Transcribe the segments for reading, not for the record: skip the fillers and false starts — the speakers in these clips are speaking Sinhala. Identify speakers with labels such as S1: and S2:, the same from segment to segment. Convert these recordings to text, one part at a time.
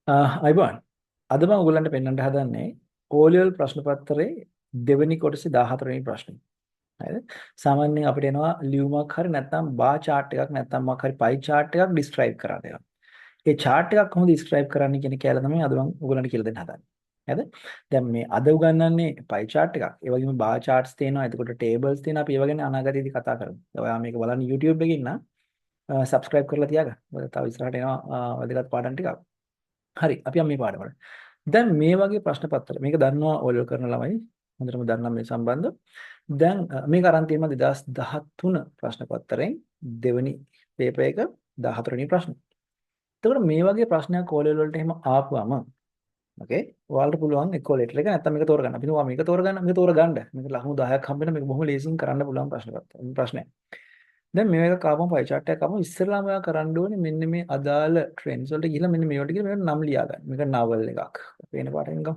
S1: අයිබෝන් අද මම ඔයගලන්ට පෙන්වන්න හදන්නේ ඕලියල් ප්‍රශ්න පත්‍රයේ දෙවෙනි කොටසේ 14 වෙනි ප්‍රශ්නේ. හරිද? සාමාන්‍යයෙන් අපිට එනවා ලියුමක් හරි නැත්නම් බා chart එකක් නැත්නම් මොකක් හරි pie chart එකක් describe කරන්න දෙනවා. ඒ chart එකක් කොහොමද describe කරන්නේ කියන කැල තමයි අද මම ඔයගලන්ට කියලා දෙන්න හදන්නේ. හරිද? දැන් මේ අද උගන්වන්නේ pie chart එකක්. ඒ වගේම bar charts තියෙනවා. එතකොට tables තියෙනවා. අපි ඒව ගැන අනාගතයේදී කතා කරමු. ඔයා මේක බලන්න YouTube එකකින් නම් subscribe කරලා තියාගන්න. මොකද තව ඉස්සරහට එනවා වැදගත් පාඩම් ටිකක්. හරි අපි යමු මේ පාඩමට. දැන් මේ වගේ ප්‍රශ්න පත්‍ර මේක දන්නවා ඕලෙවල් කරන ළමයි හොඳටම දන්නා මේ සම්බන්ධ. දැන් මේක අරන් තියෙනවා 2013 ප්‍රශ්න පත්‍රයෙන් දෙවෙනි පේපර් එක 14 වෙනි ප්‍රශ්න. එතකොට මේ වගේ ප්‍රශ්නයක් ඕලෙවල් වලට එහෙම ආපුවම ඕකේ ඔයාලට පුළුවන් එක්ක ලෙටර් එක නැත්නම් මේක තෝරගන්න. අපි හිතුවා මේක තෝරගන්න. මේක ලකුණු 10ක් හම්බෙන්න මේක බොහොම ලේසියෙන් කරන්න පුළුවන් ප්‍රශ්නයක්. දැන් මේක කාපම පයි chart එකක් කාපම ඉස්සෙල්ලාම ඔයා කරන්න ඕනේ මෙන්න මේ අදාළ ට්‍රෙන්ඩ්ස් වලට ගිහලා මෙන්න මේවට ගිහලා මේකට නම් ලියා ගන්න. මේක නවල් එකක්. පේන පාටෙන් ගමු.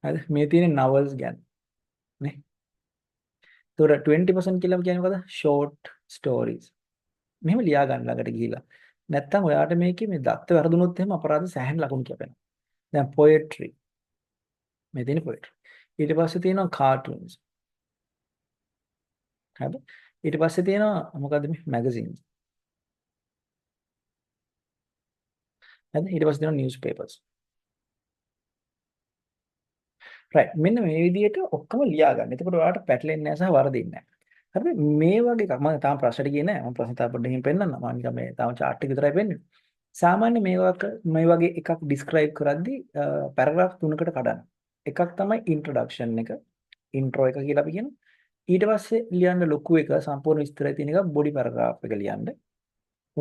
S1: හරිද? මේ තියෙන නවල්ස් ගැන නේ. ඒතකොට 20% කියලා කියන්නේ මොකද? short stories. මෙහෙම ලියා ගන්න ළඟට ගිහිලා. නැත්තම් ඔයාට මේකේ මේ දත්ත වැරදුනොත් එහෙම අපරාධ සෑහෙන ලකුණු කැපෙනවා. දැන් poetry. මේ තියෙන poetry. ඊට පස්සේ තියෙනවා cartoons. හරිද? ඊට පස්සේ තියෙනවා මොකද්ද මේ magazines. හරිද? ඊට පස්සේ තියෙනවා newspapers. right මෙන්න මේ විදිහට ඔක්කොම ලියා ගන්න. එතකොට ඔයාලට පැටලෙන්නේ නැහැ සහ වරදින්නේ නැහැ. හරිද? මේ වගේ එකක් මම තාම ප්‍රශ්නට ගියේ නැහැ. මම ප්‍රශ්න තාම පොඩ්ඩකින් පෙන්නන්නම්. මම නිකන් මේ තාම chart එක විතරයි පෙන්නන්නේ. සාමාන්‍ය මේ වගේ එකක් describe කරද්දී paragraph තුනකට කඩන්න. එකක් තමයි introduction එක. intro එක කියලා අපි කියනවා. ඊට පස්සේ ලියන්න ලොකු එක සම්පූර්ණ විස්තරය තියෙන එක body paragraph එක ලියන්න.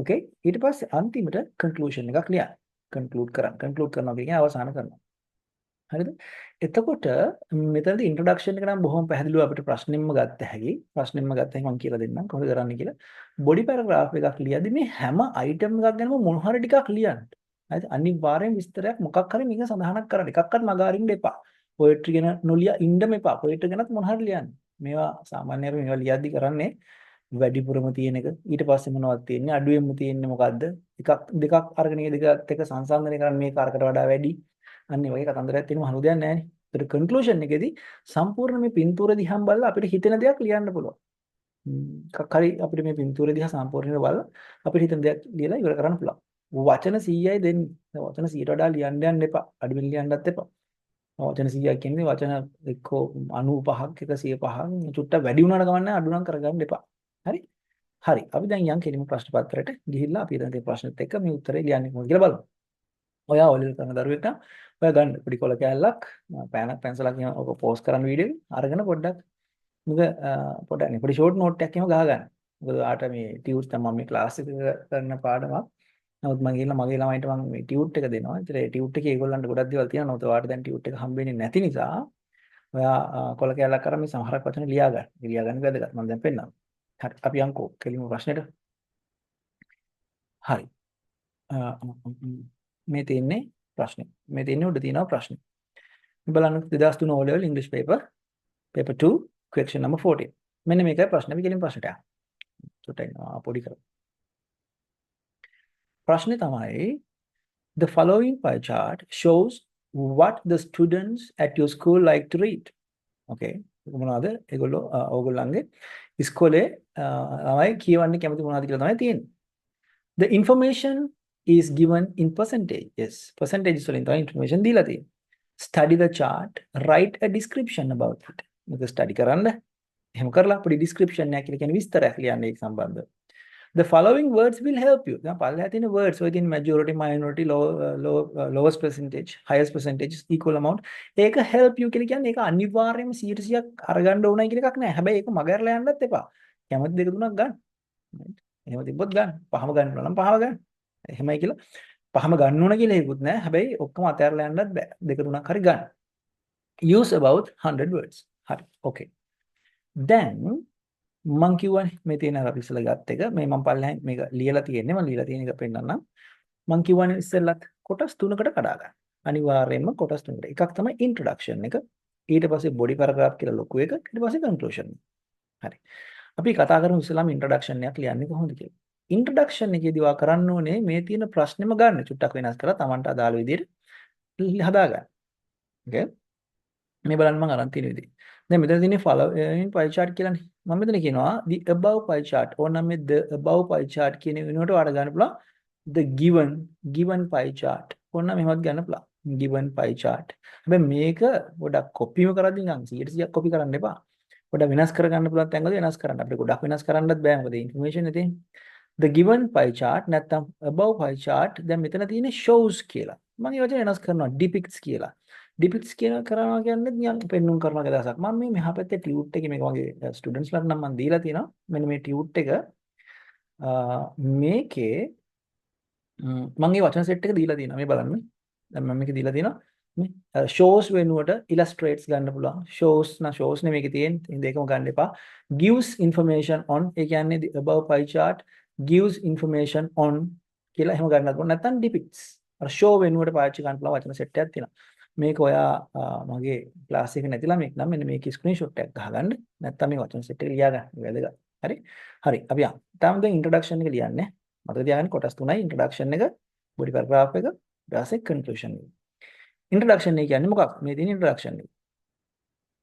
S1: okay ඊට පස්සේ අන්තිමට conclusion එකක් ලියන්න. conclude කරනවා කියන්නේ අවසන් කරනවා. හරිද? එතකොට මෙතනදී ඉන්ට්‍රොඩක්ෂන් එක නම් බොහොම පැහැදිලිව අපිට ප්‍රශ්නෙම්ම ගත්ත හැකි. ප්‍රශ්නෙම්ම ගත්ත හැකි මම කියලා දෙන්නම් කොහොමද කරන්නේ කියලා. බොඩි පැරග්‍රාෆ් එකක් ලියද්දී මේ හැම අයිටම් එකක් ගැනම මොන හරි ටිකක් ලියන්න. හරිද? අනිවාර්යෙන් විස්තරයක් මොකක් හරි මේක සඳහනක් කරන්න. එකක්වත් මග අරින්න එපා. පොයට්‍රි ගැන නොලිය ඉන්නම එපා. පොයට්‍රි ගැනත් මොන හරි ලියන්න. මේවා සාමාන්‍යයෙන් අපි මේවා ලියද්දී කරන්නේ වැඩිපුරම තියෙන එක. ඊට පස්සේ මොනවද තියෙන්නේ? අඩුවෙන්ම තියෙන්නේ මොකද්ද? එකක් දෙකක් අරගෙන දෙකත් එක සංසන්දනය කරන්න මේක අරකට වඩා වැඩි. අන්න ඒ වගේ කතන්දරයක් තියෙනවා හනු දෙයක් නැහැ නේ. ඒතර කන්ක්ලූෂන් එකේදී සම්පූර්ණ මේ පින්තූර දිහාම බලලා අපිට හිතෙන දෙයක් ලියන්න පුළුවන්. එකක් හරි අපිට මේ පින්තූර දිහා සම්පූර්ණයෙන් බලලා අපිට හිතෙන දෙයක් ලියලා ඉවර කරන්න පුළුවන්. වචන 100යි දෙන්නේ. වචන 100ට වඩා ලියන්න යන්න එපා. අඩුවෙන් ලියන්නත් එපා. වචන 100ක් කියන්නේ වචන එක්කෝ 95ක් 105ක් චුට්ටක් වැඩි වුණාට කමක් නැහැ අඩු නම් කරගන්න එපා. හරි? හරි. අපි දැන් යන් කෙලිම ප්‍රශ්න පත්‍රයට ගිහිල්ලා අපි දැන් මේ ප්‍රශ්නෙත් එක්ක මේ උත්තරේ ලියන්නේ කොහොමද කියලා බලමු. ඔයා ඔලිවල් කරන දරුවෙක් නම් ඔයා ගන්න පොඩි කොල කෑල්ලක් පෑනක් පැන්සලක් එහෙම ඔක පෝස්ට් කරන්න වීඩියෝ අරගෙන පොඩ්ඩක් මොකද පොඩ්ඩක් නේ පොඩි ෂෝට් නෝට් එකක් එහෙම ගහ ගන්න. මොකද ආට මේ ටියුට් තමයි මම මේ ක්ලාස් එක කරන පාඩමක්. නමුත් මම ගිහලා මගේ ළමයින්ට මම මේ ටියුට් එක දෙනවා. ඒතර ඒ ටියුට් එකේ ඒගොල්ලන්ට ගොඩක් දේවල් තියෙනවා. නමුත් ඔයාට දැන් ටියුට් එක හම්බෙන්නේ නැති නිසා ඔයා කොල කෑල්ලක් කරන් මේ සමහරක් වචන ලියා ගන්න. ලියා ගන්න වැදගත්. මම දැන් පෙන්නනවා. හරි. අපි යන්කෝ කෙලිම ප්‍රශ්නෙට. හරි. මේ තියෙන්නේ ප්‍රශ්නේ. මේ තියෙන්නේ උඩ තියෙනවා ප්‍රශ්නේ. මේ බලන්න 2003 O level English paper 2 question number 14. මෙන්න මේකයි ප්‍රශ්නේ. අපි කෙලින් ප්‍රශ්නට යමු. චුට්ටක් පොඩි කරමු. ප්‍රශ්නේ තමයි the following pie chart shows what the students at your school like to read. Okay. මොනවාද? ඒගොල්ලෝ ඕගොල්ලන්ගේ ඉස්කෝලේ ළමයි කියවන්නේ කැමති මොනවද කියලා තමයි තියෙන්නේ. The information is given in percentage. Yes, percentages වලින් තමයි information දීලා තියෙන්නේ. Study the chart, write a description about it. මේක study කරන්න. එහෙම කරලා පොඩි description එකක් කියලා කියන්නේ විස්තරයක් ලියන්න ඒක සම්බන්ධව. The following words will help you. දැන් පල්ලෙහා තියෙන words ඔය තියෙන majority, minority, lowest percentage, highest percentage, equal amount. ඒක help you කියලා කියන්නේ ඒක අනිවාර්යයෙන්ම 100%ක් අරගන්න ඕනයි කියලා එකක් නෑ. හැබැයි ඒක මගහැරලා යන්නත් එපා. කැමති දෙක තුනක් ගන්න. එහෙම තිබ්බොත් ගන්න. පහම ගන්න ඕන නම් පහම ගන්න. එහෙමයි කියලා පහම ගන්න ඕන කියලා හේකුත් නැහැ. හැබැයි ඔක්කොම අතහැරලා යන්නත් බෑ. දෙක තුනක් හරි ගන්න. Use about 100 words. හරි. Okay. දැන් මම කියවනේ මේ තියෙන අර ඉස්සෙල්ලා ගත්ත එක මේ මම පල්ලෙහාන් මේක ලියලා තියෙන්නේ මම ලියලා තියෙන එක පෙන්නන්නම්. මම කියවනේ ඉස්සෙල්ලත් කොටස් තුනකට කඩා ගන්න. අනිවාර්යයෙන්ම කොටස් තුනකට. එකක් තමයි introduction එක. ඊට පස්සේ body paragraph කියලා ලොකු එක. ඊට පස්සේ conclusion. හරි. අපි කතා කරමු ඉස්සෙල්ලාම introduction එකක් ලියන්නේ කොහොමද කියලා. ඉන්ට්‍රොඩක්ෂන් එකේදී වා කරන්න ඕනේ මේ තියෙන ප්‍රශ්නෙම ගන්න චුට්ටක් වෙනස් කරලා Tamanට අදාළ විදිහට හදාගන්න. okay මේ බලන්න මම අරන් තියෙන විදිහ. දැන් මෙතන තියෙන්නේ following pie chart කියලානේ. මම මෙතන කියනවා the above pie chart ඕනනම් මේ the above pie chart කියන වෙනුවට ඔයාලට ගන්න පුළුවන් the given pie chart. ඕනනම් එහෙමත් ගන්න පුළුවන්. given pie chart. හැබැයි මේක පොඩක් කොපිම කරද්දී නිකන් 100% කොපි කරන්න එපා. පොඩක් වෙනස් කරගන්න පුළුවන් තැන්වල වෙනස් කරන්න. අපිට ගොඩක් වෙනස් කරන්නත් බෑ මොකද ඉන්ෆර්මේෂන් එකේ තියෙන්නේ. the given pie chart නැත්නම් above pie chart දැන් මෙතන තියෙන්නේ shows කියලා. මම ඒ වචනේ වෙනස් කරනවා depicts කියලා. depicts කියන කරනවා කියන්නේ නිකන් පෙන්눔 කරන අදහසක්. මම මේ මෙහා පැත්තේ ටියුට් එකේ මේක මගේ ස්ටුඩන්ට්ස්ලාට නම් මම දීලා තියෙනවා. මෙන්න මේ ටියුට් එක මේකේ මම මේ වචන සෙට් එක දීලා තියෙනවා. මේ බලන්න. දැන් මම මේක දීලා තියෙනවා. මේ shows වෙනුවට illustrates ගන්න පුළුවන්. shows නේ මේකේ තියෙන්නේ. ඉතින් දෙකම ගන්න එපා. gives information on ඒ කියන්නේ the above pie chart gives information on කියලා එහෙම ගන්නත් ඕන. නැත්නම් depicts. අර show වෙනුවට පාවිච්චි කරන්න පුළුවන් වචන සෙට් එකක් තියෙනවා. මේක ඔයා මගේ ක්ලාස් එකේ නැති ළමෙක් නම් මෙන්න මේකේ ස්ක්‍රීන්ෂොට් එකක් ගහගන්න. නැත්නම් මේ වචන සෙට් එක ලියා ගන්න. වැදගත්. හරි. හරි. අපි යමු. තාම දැන් ඉන්ට්‍රොඩක්ෂන් එක ලියන්නේ. මතක තියාගන්න කොටස් තුනයි ඉන්ට්‍රොඩක්ෂන් එක, බොඩි පැරග්‍රාෆ් එක, ඊට පස්සේ කන්ක්ලූෂන් එක. ඉන්ට්‍රොඩක්ෂන් එක කියන්නේ මොකක්ද? මේ තියෙන ඉන්ට්‍රොඩක්ෂන් එක.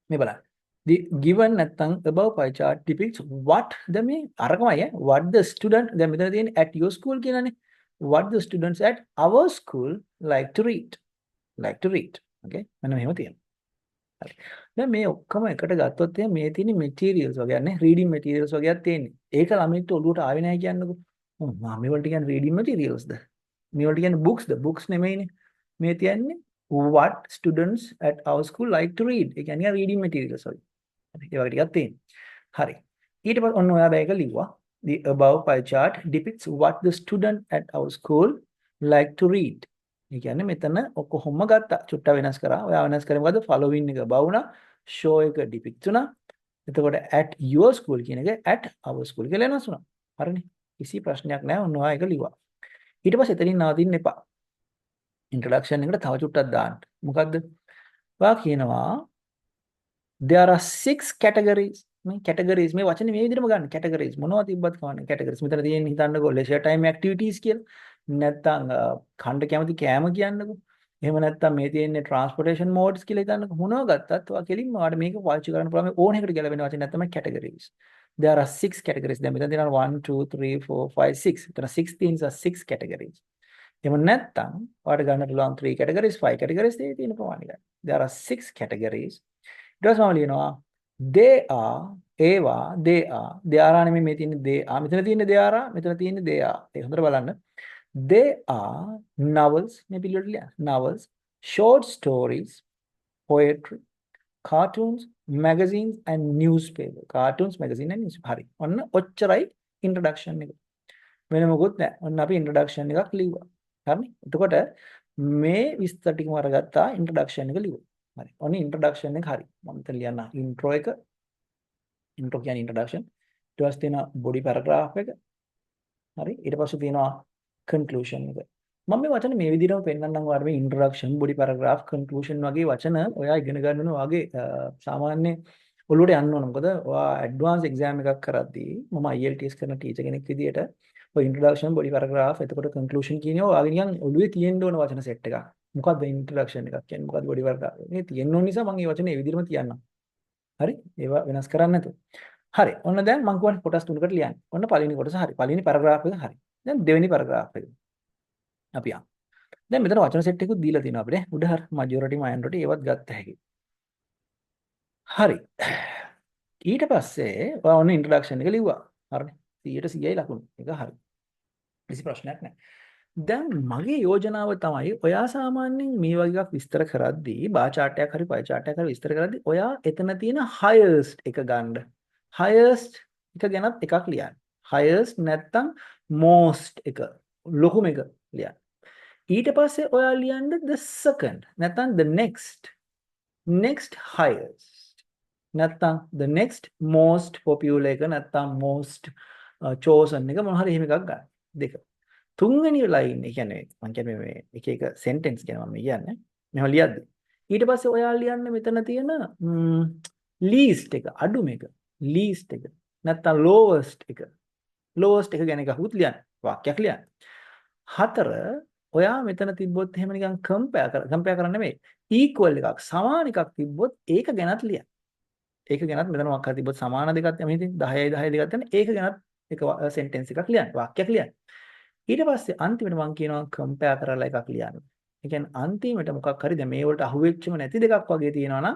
S1: මේ බලන්න. The given නැත්නම් above pie chart depicts what the මේ අරකමයි what the student දැන් මෙතන තියෙන්නේ at your school කියලානේ. What the students at our school like to read. Okay මෙන්න මෙහෙම තියෙනවා. හරි. දැන් මේ ඔක්කොම එකට ගත්තොත් මේ තියෙන materials වගේ නේ reading materials වගේක් තියෙන්නේ. ඒක ළමයින්ට ඔළුවට ආවේ නැහැ කියන්නකෝ. මම මේ වලට කියන්නේ reading materialsද? මේ වලට කියන්නේ booksද? books නෙමෙයිනේ. මේ තියන්නේ what students at our school like to read. ඒ කියන්නේ reading materials වගේ. හරි. ඒ වගේ ටිකක් තියෙනවා. හරි. ඊට පස්සේ ඔන්න ඔයා මේක ලිව්වා. The above pie chart depicts what the student at our school like to read. ඒ කියන්නේ මෙතන කොහොම ගත්තා. චුට්ට වෙනස් කරා. ඔයා වෙනස් කරේ මොකද්ද? following එක above වුණා. show එක depict වුණා. එතකොට at your school කියන එක at our school කියලා වෙනස් වුණා. හරිනේ. කිසි ප්‍රශ්නයක් නැහැ. ඔන්න ඔයා ඒක ලිව්වා. ඊට පස්සේ එතනින් නවතින්න එපා. ඉන්ට්‍රොඩක්ෂන් එකට තව චුට්ටක් දාන්න. මොකද්ද? ඔයා කියනවා there are 6 categories. මේ categories මේ වචනේ මේ විදිහටම ගන්න. categories මොනවද තිබ්බත් කවන්නේ categories. මෙතන තියෙන්නේ හිතන්නකෝ leisure time activities කියලා. නැත්තම් ඛණ්ඩ කැමති කෑම කියන්නකෝ. එහෙම නැත්තම් මේ තියෙන්නේ transportation modes කියලා හිතන්නකෝ. මොනවා ගත්තත් ඔයා කෙලින්ම ඔයාලට මේක පාවිච්චි කරන්න පුළුවන්. ඕන එකකට ගැලපෙන වචන නැත්නම් categories. There are 6 categories. දැන් මෙතන තියෙනවා 1 2 3 4 5 6. එතන 6 things are 6 categories. එහෙම නැත්තම් ඔයාලට ගන්න පුළුවන් 3 categories 5 categories තියෙන ප්‍රමාණය ගන්න. There are 6 categories. ඊට පස්සේ මම ලියනවා they are ඒවා they are නෙමෙයි මේ තියෙන්නේ they are මෙතන තියෙන්නේ they are මෙතන තියෙන්නේ they are ඒක හොඳට බලන්න they are novels මේ පිළිවෙලට ලියන්න novels short stories poetry cartoons magazines and newspaper cartoons magazine and newspaper හරි ඔන්න ඔච්චරයි introduction එක වෙන මොකුත් නැහැ ඔන්න අපි introduction එකක් ලිව්වා හරි එතකොට මේ විස්තර ටිකම අරගත්තා introduction එක ලිව්වා හරි. ඔන්න ඉන්ට්‍රොඩක්ෂන් එක හරි. මම මෙතන ලියන්න ඉන්ට්‍රෝ එක. ඉන්ට්‍රෝ කියන්නේ ඉන්ට්‍රොඩක්ෂන්. ඊට පස්සේ තියෙනවා බොඩි පැරග්‍රාෆ් එක. හරි. ඊට පස්සේ තියෙනවා කන්ක්ලූෂන් එක. මම මේ වචන මේ විදිහටම පෙන්නන්නම් ඔයාලට මේ ඉන්ට්‍රොඩක්ෂන්, බොඩි පැරග්‍රාෆ්, කන්ක්ලූෂන් වගේ වචන ඔයා ඉගෙන ගන්න ඕන වාගේ සාමාන්‍ය ඔළුවට යන්න ඕන. මොකද ඔයා ඇඩ්වාන්ස් එක්සෑම් එකක් කරද්දී මම IELTS කරන ටීචර් කෙනෙක් විදිහට ඔය ඉන්ට්‍රොඩක්ෂන්, බොඩි පැරග්‍රාෆ්, එතකොට කන්ක්ලූෂන් කියන ඒවා ඔයාගේ නිකන් ඔළුවේ තියෙන්න ඕන වචන සෙට් එකක්. මොකක්ද ඉන්ට්‍රොඩක්ෂන් එකක් කියන්නේ මොකක්ද බොඩි පැරග්‍රාෆ් මේ තියෙන්න ඕන නිසා මම මේ වචනේ මේ විදිහටම තියන්නම් හරි ඒවා වෙනස් කරන්නේ නැතුව හරි ඔන්න දැන් මම කියන්නේ කොටස් තුනකට ලියන්න ඔන්න පළවෙනි කොටස හරි පළවෙනි පැරග්‍රාෆ් එක හරි දැන් දෙවෙනි පැරග්‍රාෆ් එක අපි යමු දැන් මෙතන වචන සෙට් එකකුත් දීලා තිනවා අපිට උඩ හරි මැජොරිටි මයිනොරිටි ඒවත් ගත්ත හැකි හරි ඊට පස්සේ ඔයා ඔන්න ඉන්ට්‍රොඩක්ෂන් එක ලිව්වා හරිනේ 100%යි ලකුණු ඒක හරි කිසි ප්‍රශ්නයක් නැහැ දැන් මගේ යෝජනාව තමයි ඔයා සාමාන්‍යයෙන් මේ වගේ එකක් විස්තර කරද්දී බා chart එකක් හරි pie chart එකක් හරි විස්තර කරද්දී ඔයා එතන තියෙන highest එක ගන්න. highest එක ගැනත් එකක් ලියන්න. highest නැත්තම් most එක ලොකුම එක ලියන්න. ඊට පස්සේ ඔයා ලියන්න the second නැත්තම් the next highest නැත්තම් the next most popular එක නැත්තම් most chosen එක මොන හරි එහෙම එකක් ගන්න. දෙක. තුන්වෙනි ලයින් ඒ කියන්නේ මම කියන්නේ මේ එක එක සෙන්ටෙන්ස් ගැන මම කියන්නේ මෙහෙම ලියද්දි ඊට පස්සේ ඔයා ලියන්නේ මෙතන තියෙන least එක අඩුම එක least එක නැත්තම් lowest එක lowest එක ගැන එකකුත් ලියන්න. වාක්‍යයක් ලියන්න. 4 ඔයා මෙතන තිබ්බොත් එහෙම නිකන් කම්පෙයාර් කරන්න නෙමෙයි. equal එකක් සමාන එකක් තිබ්බොත් ඒක ගැනත් ලියන්න. ඒක ගැනත් මෙතන මොකක් හරි තිබ්බොත් සමාන දෙකක් මේ ඉතින් 10යි 10යි දෙකක් තියෙන ඒක ගැනත් එක සෙන්ටෙන්ස් එකක් ලියන්න. වාක්‍යයක් ලියන්න. ඊට පස්සේ අන්තිමට මම කියනවා කම්පෙයාර් කරලා එකක් ලියන්න. ඒ කියන්නේ අන්තිමට මොකක් හරි දැන් මේ වලට අහුවෙච්චම නැති දෙකක් වගේ තියෙනවා නම්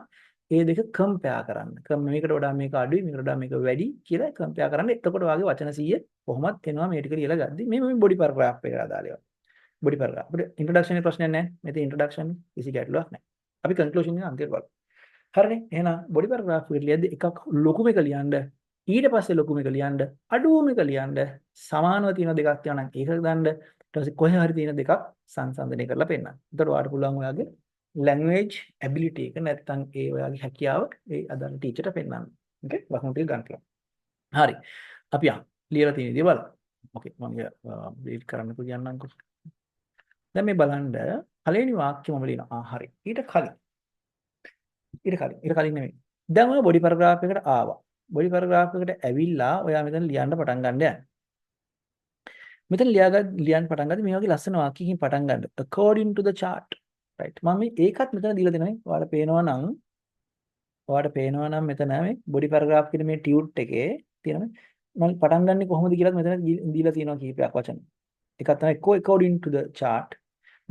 S1: ඒ දෙක කම්පෙයාර් කරන්න. මේකට වඩා මේක අඩුයි මේකට වඩා මේක වැඩි කියලා කම්පෙයාර් කරන්න. එතකොට වාගේ වචන 100 කොහොමත් එනවා මේ ටික ලියලා ගද්දි. මේ බොඩි පැරග්‍රාෆ් එකට අදාළ ඒවා. Body paragraph. අපිට ඉන්ට්‍රොඩක්ෂන් එකේ ප්‍රශ්නයක් නැහැ. මේක ඉන්ට්‍රොඩක්ෂන් කිසි ගැටලුවක් නැහැ. අපි කන්ක්ලූෂන් එක අන්තිමට බලමු. හරිනේ. එහෙනම් බොඩි පැරග්‍රාෆ් එකට ලියද්දි එකක් ලොකුම එක ලියන්න. ඊට පස්සේ ලොකුම එක ලියන්න. අඩුවම එක ලියන්න. සමානව තියෙන දෙකක් තියෙනවා නම් ඒක දාන්න. ඊට පස්සේ කොහේ හරි තියෙන දෙකක් සංසන්දනය කරලා පෙන්නන්න. එතකොට ඔයාලට පුළුවන් ඔයාගේ language ability එක නැත්නම් ඒ ඔයාගේ හැකියාව ඒ අදාළ ටීචර්ට පෙන්නන්න. ඕකේ? වහුණු ටික ගන්න පුළුවන්. හරි. අපි ලියලා තියෙන දේ බලමු. ඕකේ. මම රීඩ් කරන්නකෝ කියන්නම්කෝ. දැන් මේ බලන්න පළවෙනි වාක්‍යය මම ලියනවා. හරි. ඊට කලින් නෙමෙයි. දැන් ඔය බොඩි පැරග්‍රාෆ් එකට ආවා. බොඩි පැරග්‍රාෆ් එකට ඇවිල්ලා ඔයා මෙතන ලියන්න පටන් ගන්න යන්න. මෙතන ලියන්න පටන් ගත්තී මේ වගේ ලස්සන වාක්‍යකින් පටන් ගන්න. according to the chart. right. මම ඒකත් මෙතන දීලා දෙනවා. ඔයාලට පේනවා නම් මෙතන මේ බොඩි පැරග්‍රාෆ් කියන මේ ටියුට් එකේ තියෙන මම පටන් ගන්නෙ කොහොමද කියලා මෙතන දීලා තියෙනවා කීපයක් වචන. එකක් තමයි according to the chart.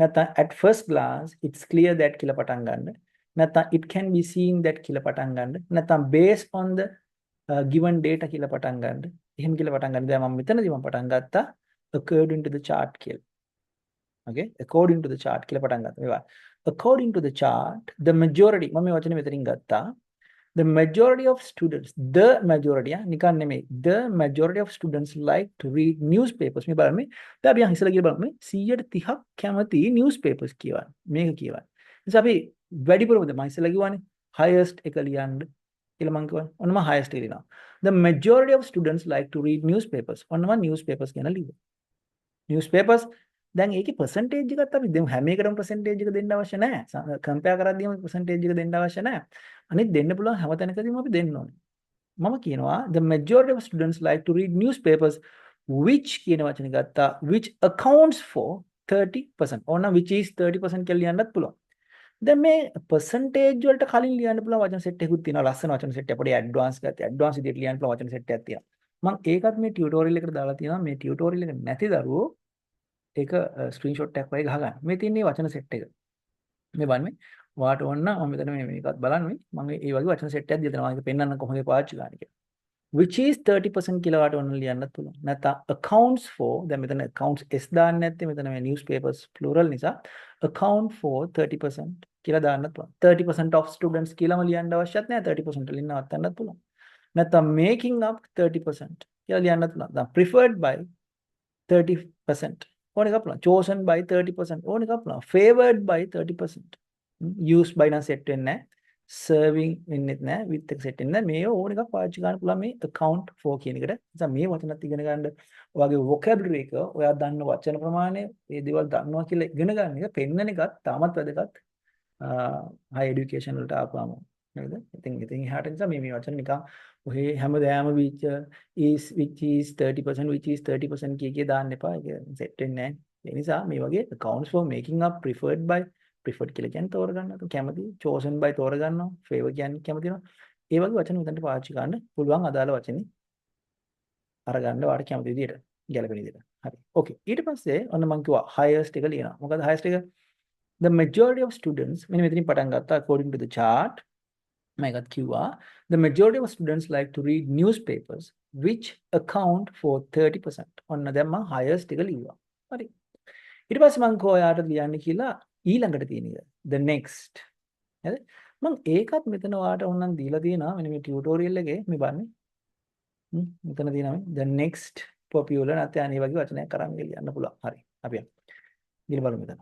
S1: නැත්නම් at first glance it's clear that කියලා පටන් ගන්න. නැත්නම් it can be seen that කියලා පටන් ගන්න. නැත්නම් based on the given data කියලා පටන් ගන්න. එහෙම කියලා පටන් ගන්න. දැන් මම මෙතනදී පටන් ගත්තා according to the chart කියලා. okay according to the chart කියලා පටන් ගත්තා. මේවා according to the chart the majority මම මේ වචනේ මෙතනින් ගත්තා. the majority of students නිකන් නෙමෙයි the majority of students like to read newspapers මේ බලන්න මේ දැන් අපි ඉස්සෙල්ලා කියලා බලමු මේ 130ක් කැමති newspapers කියවන්න මේක කියවන්න. නිසා අපි වැඩිපුරම මම ඉස්සෙල්ලා කිව්වනේ highest එක ලියන්න කියලා මම කිව්වා. ඔන්න මම highest එක ලියනවා. the majority of students like to read newspapers. ඔන්න මම newspapers කියන ලියුවා. newspapers දැන් ඒකේ percentage එකත් අපි දෙමු හැම එකටම percentage එක දෙන්න අවශ්‍ය නැහැ. compare කරද්දීම percentage එක දෙන්න අවශ්‍ය නැහැ. අනිත් දෙන්න පුළුවන් හැම තැනකදීම අපි දෙන්න ඕනේ. මම කියනවා the majority of students like to read newspapers which කියන වචනේ ගත්තා which accounts for 30%. ඕන which is 30% කියලා ලියන්නත් පුළුවන්. දැන් මේ percentage වලට කලින් ලියන්න පුළුවන් වචන සෙට් එකකුත් තියෙනවා. ලස්සන වචන සෙට් එක. පොඩි advance ගත්තා. advance විදිහට ලියන්න පුළුවන් වචන සෙට් එකක් තියෙනවා. මම ඒකත් මේ tutorial එකට දාලා තියෙනවා. මේ tutorial එක නැති දරුවෝ ඒක ස්ක්‍රීන්ෂොට් එකක් වගේ ගහගන්න. මේ තියෙන්නේ වචන සෙට් එක. මේ බලන්න. ඔයාට ඕන නම් මම මෙතන මේකත් බලන්න මම මේ වගේ වචන සෙට් එකක් දීලා දෙනවා. ඒක පෙන්වන්න කොහොමද පාවිච්චි කරන්නේ කියලා. which is 30% කියලා වාට ඕන ලියන්නත් පුළුවන්. නැත්නම් accounts for දැන් මෙතන accounts s දාන්න නැත්තේ මෙතන මේ newspapers plural නිසා account for 30% කියලා දාන්නත් පුළුවන්. 30% of students කියලාම ලියන්න අවශ්‍යත් නැහැ. 30% වලින් නවත්තන්නත් පුළුවන්. නැත්නම් making up 30% කියලා ලියන්නත් පුළුවන්. දැන් preferred by 30% ඕන එකක් පුළුවන්. chosen by 30% ඕන එකක් පුළුවන්. favored by 30% used by නම් set වෙන්නේ නැහැ. serving වෙන්නෙත් නැහැ. with එක set වෙන්නේ නැහැ. මේ ඕන එකක් පාවිච්චි කරන්න පුළුවන් මේ account for කියන එකට. නිසා මේ වචනත් ඉගෙන ගන්න ඔයාගේ vocabulary එක ඔයා දන්න වචන ප්‍රමාණය මේ දේවල් දන්නවා කියලා ඉගෙන ගන්න එක පෙන්නන එකත් තාමත් වැදගත්. high education වලට ආපුවාම නේද? ඉතින් එහාට නිසා මේ වචන නිකන් ඔහේ හැමදාම which is 30% which is 30% කිය දාන්න එපා. ඒක set වෙන්නේ නැහැ. ඒ නිසා මේ වගේ accounts for making up preferred by preferred කියලා කියන්නේ තෝරගන්න කැමති chosen by තෝරගන්නවා favor කියන්නේ කැමතිනවා ඒ වගේ වචන උදන්ට පාවිච්චි කරන්න පුළුවන් අදාළ වචනේ අරගන්න වාට කැමති විදියට ගැලපෙන විදියට හරි ඕකේ ඊට පස්සේ ඔන්න මම කිව්වා highest එක ලියනවා මොකද highest එක the majority of students මෙන්න මෙතනින් පටන් ගත්තා according to the chart මම එකත් කිව්වා the majority of students like to read newspapers which account for 30% ඔන්න දැන් මම highest එක ලියුවා හරි ඊට පස්සේ මම කොහොයාට ලියන්න කියලා ඊළඟට තියෙන එක the next නේද මම ඒකත් මෙතන ඔයාලට ඕනනම් දීලා තියෙනවා මෙන්න මේ ටියුටෝරියල් එකේ මේ බලන්න මෙතන තියෙනවා මේ the next popular නැත්නම් අනේ වගේ වචනයක් කරන් ලියන්න පුළුවන් හරි අපි යමු ඊළඟ බලමු මෙතන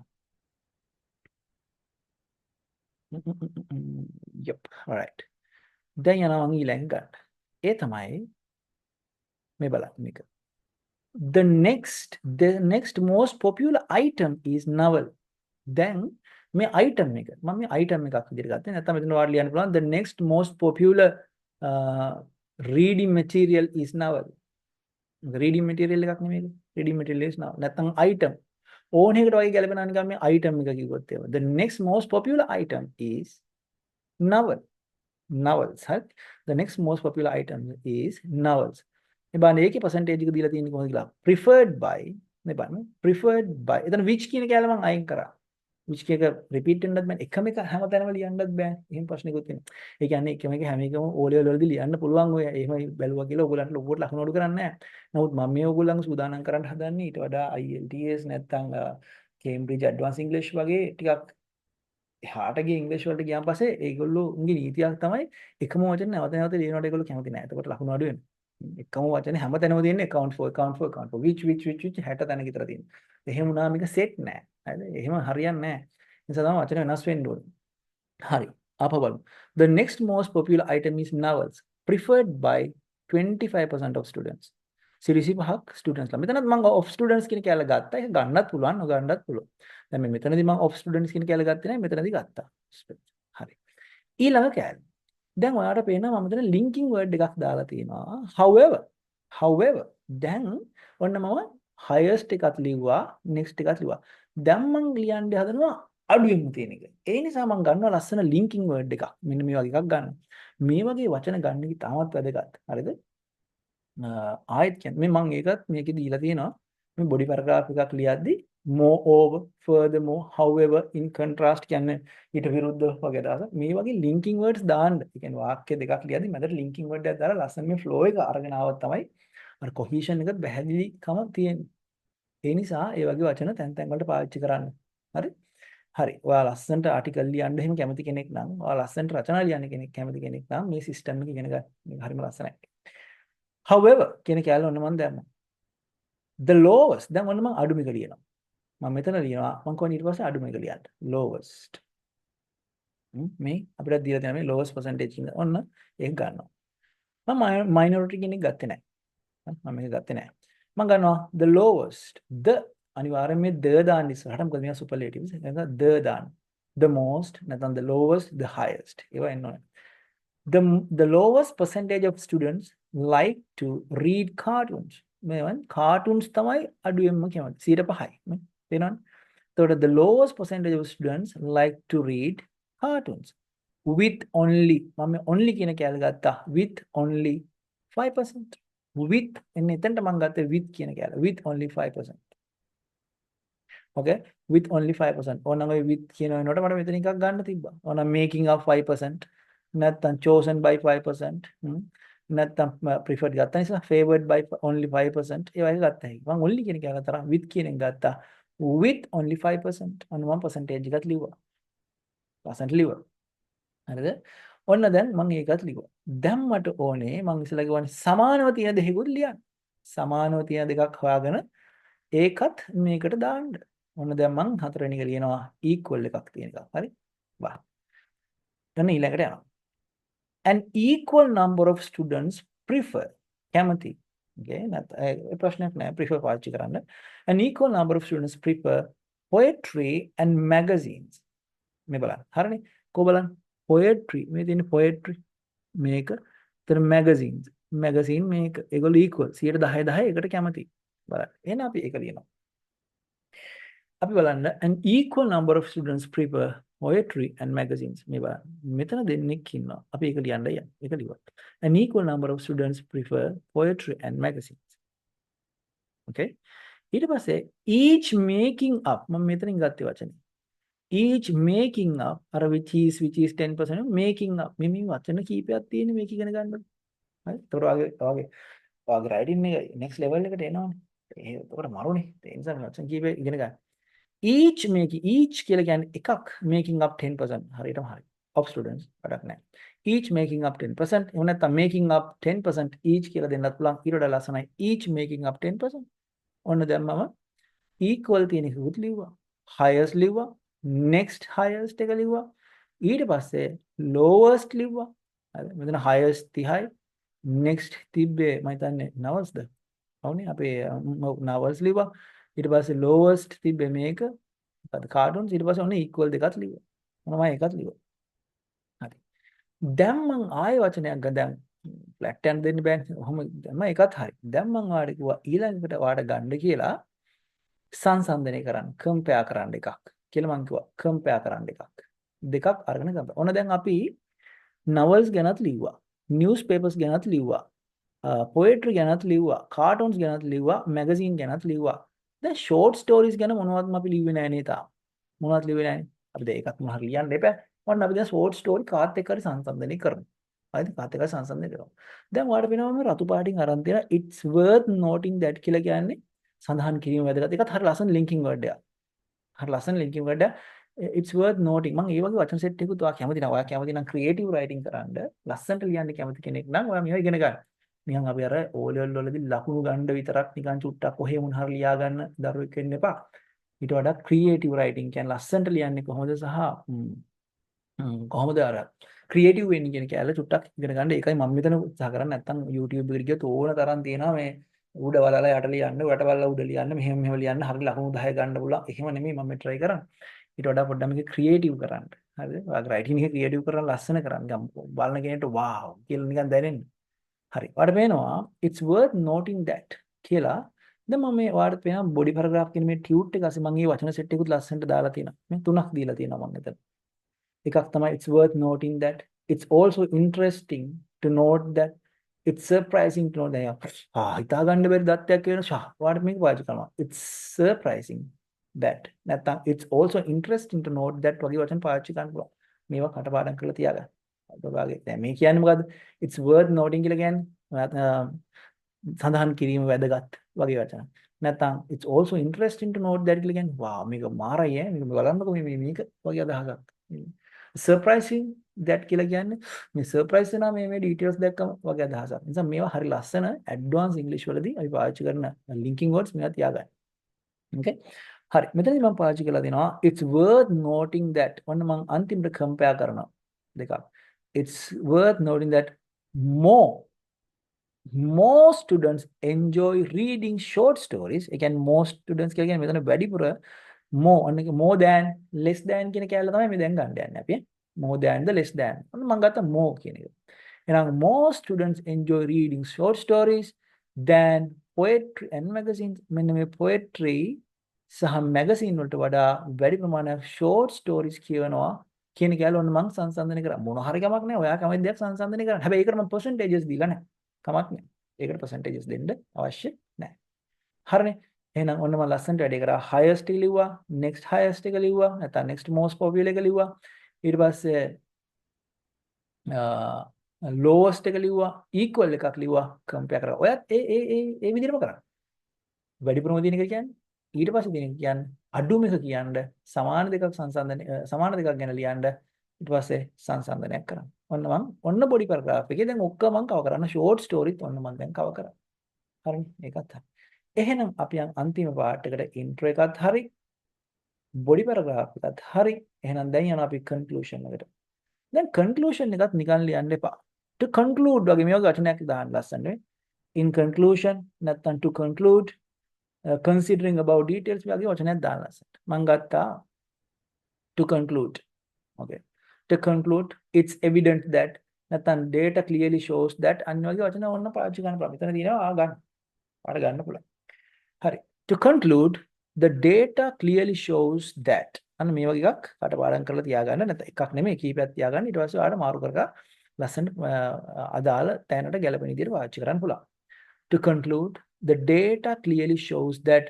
S1: yep alright දැන් යනවා මම ඊළඟ ගන්න ඒ තමයි මේ බලන්න මේක the next most popular item is novel දැන් මේ item එක මම මේ item එකක් විදිහට ගත්තා නැත්නම් මෙතන ඔයාලට ලියන්න පුළුවන් the next most popular reading material is novel reading material එකක් නෙමෙයි. Reading material is now. නැත්නම් item. ඕන එකට වගේ ගැලපෙනවා නිකන් මේ item එක කිව්වොත් එහෙම. The next most popular item is novel. Novels. හරි. The next most popular item is novels. මේ බලන්න ඒකේ percentage එක දීලා තියෙන්නේ කොහොමද කියලා. Preferred by මේ බලන්න. Preferred by. එතන which කියන කැලේ මම අයින් කරා. which එක repeat වෙන්නත් බෑ. එකම එක හැමතැනම ලියන්නත් බෑ. එහෙම ප්‍රශ්නකුත් තියෙනවා. ඒ කියන්නේ එකම එක හැම එකම O level වලදී ලියන්න පුළුවන් ඔය. එහෙම බැලුවා කියලා ඕගොල්ලන්ට ලොකුවට ලකුණු අඩු කරන්නේ නැහැ. නමුත් මම මේ ඕගොල්ලන්ව සූදානම් කරන්න හදන්නේ ඊට වඩා IELTS නැත්නම් Cambridge Advanced English වගේ ටිකක් එහාට ගිය ඉංග්‍රීසි වලට ගියාන් පස්සේ ඒගොල්ලෝගේ නීතියක් තමයි එකම වචන නැවත නැවත ලියනකොට ඒගොල්ලෝ කැමති නැහැ. එතකොට ලකුණු අඩු වෙනවා. එකම වචනේ හැමතැනම තියෙන්නේ account for which 60 තැනක විතර තියෙනවා. එහෙම වුණාම මේක සෙට් නෑ. හරිද? එහෙම හරියන්නේ නෑ. ඒ නිසා තමයි වචන වෙනස් වෙන්න ඕනේ. හරි. ආපහු බලමු. The next most popular item is novels preferred by 25% of students. සිරිසි පහක් ස්ටුඩන්ට්ස්ලා. මෙතනත් මම of students කියන කැල ගත්තා. ඒක ගන්නත් පුළුවන්, නොගන්නත් පුළුවන්. දැන් මේ මෙතනදී මම of students කියන කැල ගත්තේ නැහැ. මෙතනදී ගත්තා. හරි. ඊළඟ කැල. දැන් ඔයාලට පේනවා මම මෙතන linking word එකක් දාලා තියෙනවා. However දැන් ඔන්න මම highest එකත් ලිව්වා, next එකත් ලිව්වා. දැන් මම ලියන්න හදනවා අඩුවෙන්ම තියෙන එක. ඒ නිසා මම ගන්නවා ලස්සන linking word එකක්. මෙන්න මේ වගේ එකක් ගන්න. මේ වගේ වචන ගන්න එක තාමත් වැදගත්. හරිද? ආයෙත් කියන්නේ මම ඒකත් මේකේ දීලා තියෙනවා. මේ body paragraph එකක් ලියද්දි moreover, furthermore, however, in contrast කියන්නේ ඊට විරුද්ධව වගේ දාලා මේ වගේ linking words දාන්න. ඒ කියන්නේ වාක්‍ය දෙකක් ලියද්දි මැදට linking word එකක් දාලා ලස්සන මේ flow එක අරගෙන ආවොත් තමයි අර cohesion එක පැහැදිලිකම තියෙන්නේ. ඒ නිසා ඒ වගේ වචන තැන් තැන් වලට පාවිච්චි කරන්න. හරි? හරි. ඔයා ලස්සනට ආටිකල් ලියන්න එහෙම කැමති කෙනෙක් නම්, ඔයා ලස්සනට රචනා ලියන්න කෙනෙක් කැමති කෙනෙක් නම් මේ සිස්ටම් එක ඉගෙන ගන්න. මේක හරිම ලස්සනයි. However කියන කැලේ ඔන්න මම දැම්මා. The lowest දැන් ඔන්න මම අඩුම එක ලියනවා. මම මෙතන ලියනවා මම කොහොමද ඊට පස්සේ අඩුම එක ලියන්න. lowest. මේ අපිට දීලා තියෙන මේ lowest percentage කියන ඔන්න ඒක ගන්නවා. මම minority කෙනෙක් ගත්තේ නැහැ. මම මේක ගත්තේ නැහැ. මම ගන්නවා the lowest. the අනිවාර්යෙන් මේ the දාන්න ඉස්සරහට මොකද මේවා superlatives. එහෙනම් the දාන්න. the most නැත්නම් the lowest, the highest. ඒවා එන්න ඕනේ. The lowest percentage of students like to read cartoons. මේවන් cartoons තමයි අඩුවෙන්ම කැමති. 5%යි. නේ? තේරෙනවද? එතකොට the lowest percentage of students like to read cartoons with only මම only කියන කැල ගත්තා with only 5%. with එන්නේ එතනට මම ගත්තේ with කියන කැල with only 5%. okay with only 5%. ඕනනම් ඔය with කියන වෙනකොට මට මෙතන එකක් ගන්න තිබ්බා. ඕනනම් making up 5%. නැත්තම් chosen by 5%. නැත්තම් preferred ගත්තා නිසා favored by only 5%. ඒ වගේ ගත්තා. මම only කියන එක ගත්තා with කියන එක ගත්තා with only 5%. අන්න මම percentage එකත් ලිව්වා. percent ලිව්වා. හරිද? ඔන්න දැන් මම ඒකත් ලිව්වා. දැන් මට ඕනේ මම ඉස්සලා කියවනේ සමානව තියෙන දෙකකුත් ලියන්න. සමානව තියෙන දෙකක් හොයාගෙන ඒකත් මේකට දාන්න. ඔන්න දැන් මම හතරවෙනි එක ලියනවා equal එකක් තියෙන එකක්. හරි? බා. දැන් ඊළඟට යනවා. An equal number of students prefer කැමති. okay නැත්නම් ප්‍රශ්නයක් නෑ prefer පාවිච්චි කරන්න. An equal number of students prefer poetry and magazines. මේ බලන්න. හරිනේ. කො බලන්න. poetry මේ තියෙන poetry මේක. ඊතර magazines. magazine මේක. ඒගොල්ලෝ equal 10% එකට කැමති. බලන්න. එහෙනම් අපි ඒක ලියනවා. අපි බලන්න an equal number of students prefer poetry and magazines. මේ බලන්න. මෙතන දෙන්නෙක් ඉන්නවා. අපි ඒක ලියන්න යන්න. ඒක ලියුවා. An equal number of students prefer poetry and magazines. okay ඊට පස්සේ each making up මම මෙතනින් ගත්තේ වචනේ. each making up අර which is 10% making up මේ වචන කීපයක් තියෙන මේක ඉගෙන ගන්න. හරි? ඒතකොට ඔයාගේ writing එක next level එකට එනවනේ. ඒකට මරුනේ. ඒ නිසා මේ වචන කීපය ඉගෙන ගන්න. each කියලා කියන්නේ එකක් making up 10%. හරියටම හරි. of students වැඩක් නැහැ. each making up 10%. එහෙම නැත්නම් making up 10% each කියලා දෙන්නත් පුළුවන්. ඊට වඩා ලස්සනයි each making up 10%. ඔන්න දැන් මම equal තියෙන එකකුත් ලිව්වා. highest ලිව්වා. next highest එක ලිව්වා. ඊට පස්සේ lowest ලිව්වා. හරි. මෙතන highest 30යි. next තිබ්බේ මම හිතන්නේ novels ද? ඔව්නේ අපේ novels ලිව්වා. ඊට පස්සේ lowest තිබ්බේ මේක. මොකද cartoons ඊට පස්සේ ඔන්න equal දෙකක් ලිව්වා. මම ඒකත් ලිව්වා. හරි. දැන් මම ආයෙ වචනයක් ගන්න. ෆ්ලැට් යන දෙන්න බෑනේ. ඔහොම දැම්ම ඒකත් හරි. දැන් මම වාට කිව්වා ඊළඟට වාට ගන්න කියලා සංසන්දනය කරන්න, කම්පෙයාර් කරන්න එකක් කියලා මම කිව්වා. කම්පෙයාර් කරන්න එකක්. දෙකක් අරගෙන කම්පෙයාර්. ඔන්න දැන් අපි novels ගැනත් ලිව්වා. නිවුස් පේපර්ස් ගැනත් ලිව්වා. පොයට්‍රි ගැනත් ලිව්වා. කාටුන්ස් ගැනත් ලිව්වා. මැගසින් ගැනත් ලිව්වා. දැන් ෂෝට් ස්ටෝරීස් ගැන මොනවත්ම අපි ලිව්වේ නැහැ නේ තාම. මොනවත් ලිව්වේ නැහැ. අපි දැන් ඒකත් මොනවා හරි ලියන්න එපා. ඔන්න අපි දැන් ෂෝට් ස්ටෝරි කාත් එක්ක හරි සංසන්දනය කරමු. හරිද? කාත් එක්ක සංසන්දනය කරමු. දැන් ඔයාලට පේනවා මම රතු පාටින් අරන් තියෙන it's worth noting that කියලා කියන්නේ සඳහන් කිරීම වැදගත්. ඒකත් හරි ලස්සන ලින්කින් වර්ඩ් එකක්. හරි ලස්සන ලින්කින් වර්ඩ් එක. it's worth noting. මම ඒ වගේ වචන සෙට් එකකුත් ඔයා කැමති නම් ඔයා කැමති නම් ක්‍රියේටිව් රයිටින් කරන්න ලස්සනට ලියන්න කැමති කෙනෙක් නම් ඔයා මේවා ඉගෙන ගන්න. නිකන් අපි අර O level වලදී ලකුණු ගන්න විතරක් නිකන් චුට්ටක් කොහේ වුණ හරි ලියා ගන්න දරුවෙක් වෙන්න එපා. ඊට වඩා ක්‍රියේටිව් රයිටින් කියන්නේ ලස්සනට ලියන්නේ කොහොමද සහ කොහොමද අර ක්‍රියේටිව් වෙන්නේ කියන කැලේ චුට්ටක් ඉගෙන ගන්න. ඒකයි මම මෙතන උත්සාහ කරන්නේ. නැත්තම් YouTube එකට ගියොත් ඕන තරම් තියෙනවා මේ උඩ වලලා යට ලියන්න, යට වලලා උඩ ලියන්න, මෙහෙම ලියන්න හරිය ලකුණු 10 ගන්න පුළුවන්. එහෙම නෙමෙයි මම try කරන්නේ. ඊට වඩා පොඩ්ඩක් මේක ක්‍රියේටිව් කරන්න. හරිද? ඔයාලා රයිටින් එක ක්‍රියේටිව් කරලා ලස්සන කරන්න. බලන කෙනෙක්ට wow කියලා නිකන් දැනෙන්න. හරි. ඔයාලට පේනවා it's worth noting that කියලා. දැන් මම මේ ඔයාලට පේනවා body paragraph කියන මේ ටියුට් එක අස්සේ මම මේ වචන සෙට් එකකුත් ලස්සනට දාලා තියෙනවා. මේ තුනක් දීලා තියෙනවා මම එතන. එකක් තමයි it's worth noting that it's also interesting to note that it's surprising to know that හිතා ගන්න බැරි දත්තයක් කියන ඔයාලට මේක පාවිච්චි කරනවා. it's surprising that නැත්නම් it's also interesting to note that වගේ වචන පාවිච්චි කරන්න පුළුවන්. මේවා කටපාඩම් කරලා තියාගන්න. ඔයාගේ දැන් මේ කියන්නේ මොකද්ද? it's worth noting කියලා කියන්නේ සඳහන් කිරීම වැදගත් වගේ වචන. නැත්නම් it's also interesting to note that කියලා කියන්නේ wow මේක මාරයි ඈ මේක බලන්නකො මේක වගේ අදහසක්. surprising that කියලා කියන්නේ මේ surprise වෙනා මේ details දැක්කම වගේ අදහසක්. නිසා මේවා හරි ලස්සන advanced English වලදී අපි පාවිච්චි කරන linking words මේවා තියාගන්න. okay හරි මෙතනදී මම පාවිච්චි කරලා දෙනවා it's worth noting that ඔන්න මම අන්තිමට compare කරනවා දෙකක්. it's worth noting that more students enjoy reading short stories. ඒ කියන්නේ most students කියලා කියන්නේ මෙතන වැඩිපුර more than less than කියන කැලල තමයි මේ දැන් ගන්න යන්නේ අපි. more than the less than. ඔන්න මම ගත්තා more කියන එක. එහෙනම් more students enjoy reading short stories than poetry and magazines. මෙන්න මේ poetry සහ magazine වලට වඩා වැඩි ප්‍රමාණයක් short stories කියවනවා කියන කැලල ඔන්න මම සංසන්දනය කරා. මොන හරි කමක් නැහැ. ඔයා කැමති දෙයක් සංසන්දනය කරන්න. හැබැයි ඒකට මම percentages දීලා නැහැ. කමක් නැහැ. ඒකට percentages දෙන්න අවශ්‍ය නැහැ. හරිනේ. එහෙනම් ඔන්න මම ලස්සනට වැඩේ කරා. highest එක ලිව්වා, next highest එක ලිව්වා, නැත්නම් next most popular එක ලිව්වා. ඊට පස්සේ lowest එක ලිව්වා, equal එකක් ලිව්වා, compare කරා. ඔයත් ඒ විදිහටම කරා. වැඩිපුරම දින එක කියන්නේ ඊට පස්සේ දින කියන්නේ අඩුම එක කියන්නේ සමාන දෙකක් සමාන දෙකක් ගැන ලියන්න ඊට පස්සේ සංසන්දනයක් කරන්න. ඔන්න බොඩි පැරග්‍රාෆ් එකේ දැන් ඔක්කොම මම කව කරන්න ෂෝට් ස්ටෝරිත් ඔන්න මම දැන් කව කරා. හරිනේ ඒකත් හරි. එහෙනම් අපි අන්තිම පාර්ට් එකට ඉන්ට්‍රෝ එකත් හරි බොඩි පැරග්‍රාෆ් එකත් හරි. එහෙනම් දැන් යනවා අපි කන්ක්ලූෂන් එකට. දැන් කන්ක්ලූෂන් එකත් නිකන් ලියන්න එපා. to conclude වගේ මේ වගේ වචනයක් දාන්න ලස්සන නේ. in conclusion නැත්නම් to conclude considering about details වගේ වචනයක් දාන්න ලස්සනට. මම ගත්තා to conclude. okay. to conclude it's evident that නැත්නම් data clearly shows that අන්න වගේ වචන ඕන්න පාවිච්චි කරන්න පුළුවන්. මෙතන තියෙනවා ගන්න. පාඩ ගන්න පුළුවන්. හරි. to conclude the data clearly shows that අන්න මේ වගේ එකක් කටපාඩම් කරලා තියාගන්න. නැත්නම් එකක් නෙමෙයි කීපයක් තියාගන්න. ඊට පස්සේ ඔයාලට මාරු කරලා ලස්සනට අදාළ තැනට ගැලපෙන විදිහට පාවිච්චි කරන්න පුළුවන්. to conclude the data clearly shows that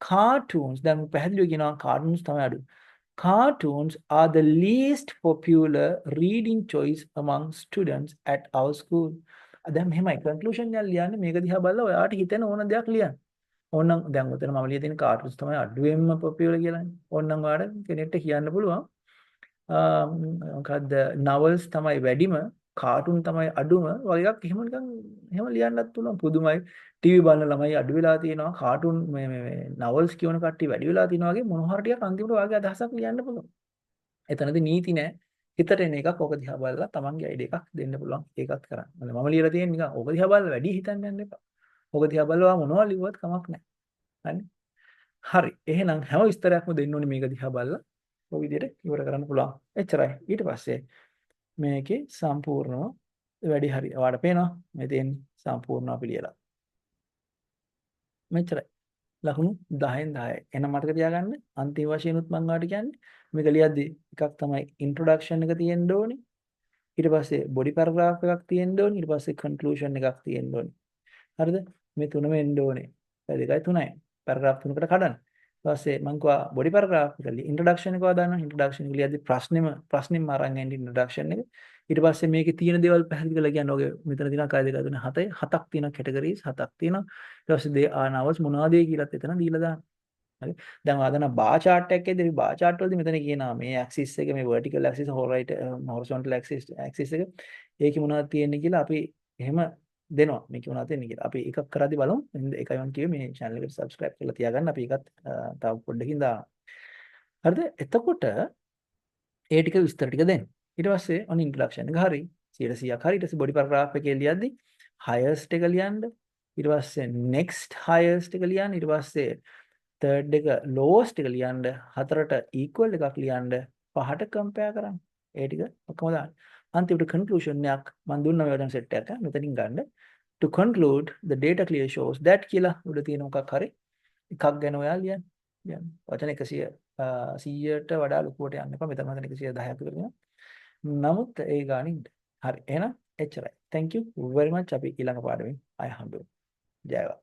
S1: cartoons දැන් පැහැදිලිව කියනවා cartoons තමයි අඩු. Cartoons are the least popular reading choice among students at our school. දැන් මෙහෙමයි conclusion එක ලියන්නේ මේක දිහා බලලා ඔයාට හිතෙන ඕන දෙයක් ලියන්න. ඕනනම් දැන් උතන මම ලියලා තියෙන cartoons තමයි අඩුවෙන්ම popular කියලානේ. ඕනනම් ඔයාලට කෙනෙක්ට කියන්න පුළුවන්. මොකද්ද novels තමයි වැඩිම කාටුන් තමයි අඩුම වගේ එකක් එහෙම නිකන් එහෙම ලියන්නත් පුළුවන් පුදුමයි ටීවී බලන ළමයි අඩු වෙලා තියෙනවා කාටුන් මේ novels කියවන කට්ටිය වැඩි වෙලා තියෙනවා වගේ මොන හරි ටිකක් අන්තිමට ඔයාගේ අදහසක් ලියන්න පුළුවන්. එතනදී නීති නෑ. හිතට එන එකක් ඕක දිහා බලලා තමන්ගේ අයිඩියා එකක් දෙන්න පුළුවන්. ඒකත් කරන්න. මම ලියලා තියෙන නිකන් ඕක දිහා බලලා වැඩි හිතන්න යන්න එපා. ඕක දිහා බලලා මොනවා ලිව්වත් කමක් නෑ. හරි. එහෙනම් හැම විස්තරයක්ම දෙන්න ඕනේ මේක දිහා බලලා ඔය විදිහට ඉවර කරන්න පුළුවන්. එච්චරයි. ඊට පස්සේ මේකේ සම්පූර්ණව වැඩි හරි. ඔයාලට පේනවා මේ තියෙන්නේ සම්පූර්ණ අපි ලියලා. මෙච්චරයි. ලකුණු 10න් 10යි. එහෙනම් මතක තියාගන්න අන්තිම වශයෙන් උත් මම ඔයාලට කියන්නේ මේක ලියද්දි එකක් තමයි ඉන්ට්‍රොඩක්ෂන් එක තියෙන්න ඕනේ. ඊට පස්සේ බොඩි පැරග්‍රාෆ් එකක් තියෙන්න ඕනේ. ඊට පස්සේ කන්ක්ලූෂන් එකක් තියෙන්න ඕනේ. හරිද? මේ තුනම එන්න ඕනේ. ඒ දෙකයි තුනයි. පැරග්‍රාෆ් තුනකට කඩන්න. ඊට පස්සේ මම කිව්වා බොඩි පැරග්‍රාෆ් එක ඉන්ට්‍රොඩක්ෂන් එක දානවා. ඉන්ට්‍රොඩක්ෂන් එක ලියද්දි ප්‍රශ්නෙම අරන් යන්න ඉන්ට්‍රොඩක්ෂන් එක. ඊට පස්සේ මේකේ තියෙන දේවල් පැහැදිලි කරලා කියන්නේ ඔගේ මෙතන තියෙනවා කය දෙක තුන හතයි හතක් තියෙනවා කැටගරිස් හතක් තියෙනවා. ඊට පස්සේ දේ ආනවස් මොනවද කියලාත් එතන දීලා දාන්න. හරි. දැන් ආදන බා chart එකක් ඇද්ද මේ බා chart වලදී මෙතන කියනවා මේ axis එක මේ vertical axis horizontal axis එක ඒකේ මොනවද තියෙන්නේ කියලා අපි එහෙම දෙනවා මේකේ මොනවද තියෙන්නේ කියලා. අපි එකක් කරද්දී බලමු. එකයි මම කිව්වේ මේ channel එකට subscribe කරලා තියාගන්න. අපි ඒකත් තව පොඩ්ඩකින් දානවා. හරිද? එතකොට ඒ ටික විස්තර ටික දෙන්න. ඊට පස්සේ ඔන්න ඉන්ට්‍රොඩක්ෂන් එක හරි 100%ක් හරි. ඊට පස්සේ බොඩි පැරග්‍රාෆ් එකේ ලියද්දි highest එක ලියන්න. ඊට පස්සේ next highest එක ලියන්න. ඊට පස්සේ third එක lowest එක ලියන්න. හතරට equal එකක් ලියන්න. පහට compare කරන්න. ඒ ටික ඔක්කොම දාන්න. අන්තිමට conclusion එකක් මම දුන්නා මේ වදන් set එකක්. මෙතනින් ගන්න. To conclude the data clear shows that කියලා උඩ තියෙන මොකක් හරි එකක් ගැන ඔයාලා ලියන්න. වචන 100ට වඩා ලොකුවට යන්න එපා. මෙතන වචන 110ක් විතර තියෙනවා. නමුත් ඒ ගානින් හරි. එහෙනම් එච්චරයි. Thank you very much. අපි ඊළඟ පාඩමෙන් ආය හම්බෙමු. ජය වේවා.